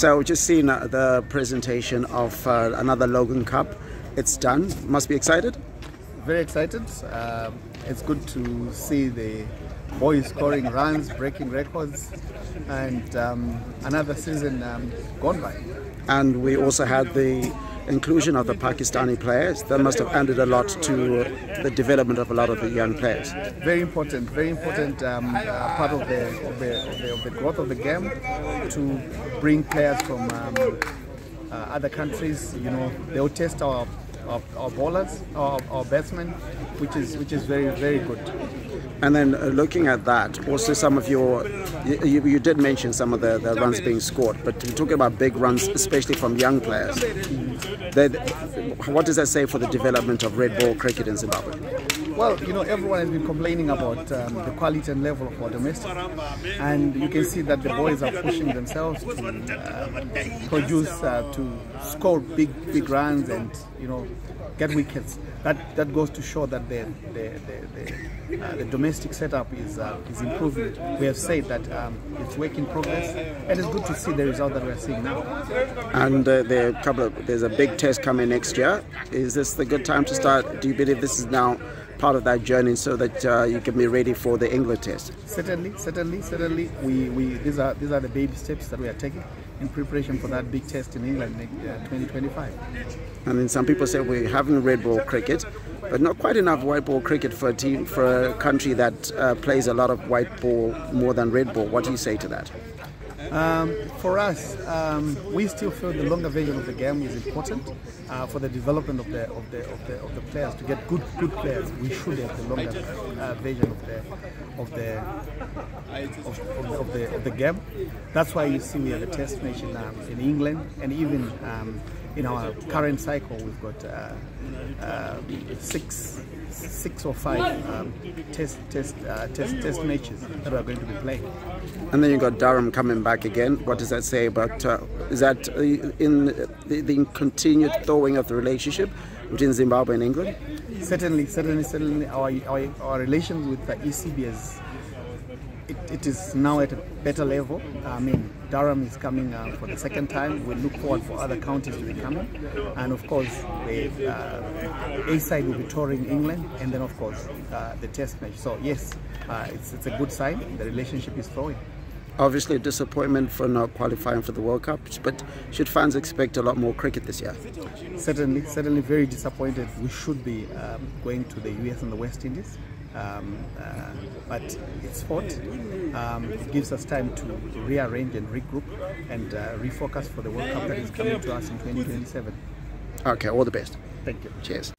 So we've just seen the presentation of another Logan Cup. It's done. Must be excited? Very excited. It's good to see the boys scoring runs, breaking records, and another season gone by. And we also had the inclusion of the Pakistani players. That must have added a lot to the development of a lot of the young players. Very important part of the growth of the game, to bring players from other countries. You know, they'll test our bowlers, our batsmen, which is very good. And then looking at that, also some of you did mention some of the runs being scored, but you're talking about big runs, especially from young players. What does that say for the development of red ball cricket in Zimbabwe? Well, you know, everyone has been complaining about the quality and level of our domestic, and you can see that the boys are pushing themselves to produce, to score big runs and, you know, get wickets. That goes to show that the domestic setup is improving. We have said that it's work in progress, and it's good to see the result that we are seeing now. And there's a big test coming next year. Is this the good time to start? Do you believe this is now part of that journey, so that you can be ready for the England test? Certainly. These are the baby steps that we are taking in preparation for that big test in England 2025. And then some people say we're having red ball cricket, but not quite enough white ball cricket for a country that plays a lot of white ball more than red ball. What do you say to that? For us, we still feel the longer version of the game is important for the development of the players. To get good players, we should have the longer version of the game. That's why you see we have a test match in England, and even in our current cycle we've got six or five test matches that we are going to be playing. And then you've got Durham coming back again. What does that say about, is that in the continued thawing of the relationship between Zimbabwe and England? Certainly. Our relations with the ECB it is now at a better level. I mean, Durham is coming for the second time. We look forward for other counties to be coming, and of course the A side will be touring England, and then of course the test match. So yes, it's a good sign. The relationship is flowing. Obviously a disappointment for not qualifying for the World Cup, but should fans expect a lot more cricket this year? Certainly very disappointed. We should be going to the US and the West Indies. But it's sport. It gives us time to rearrange and regroup and refocus for the World Cup that is coming to us in 2027. Okay, all the best. Thank you. Cheers.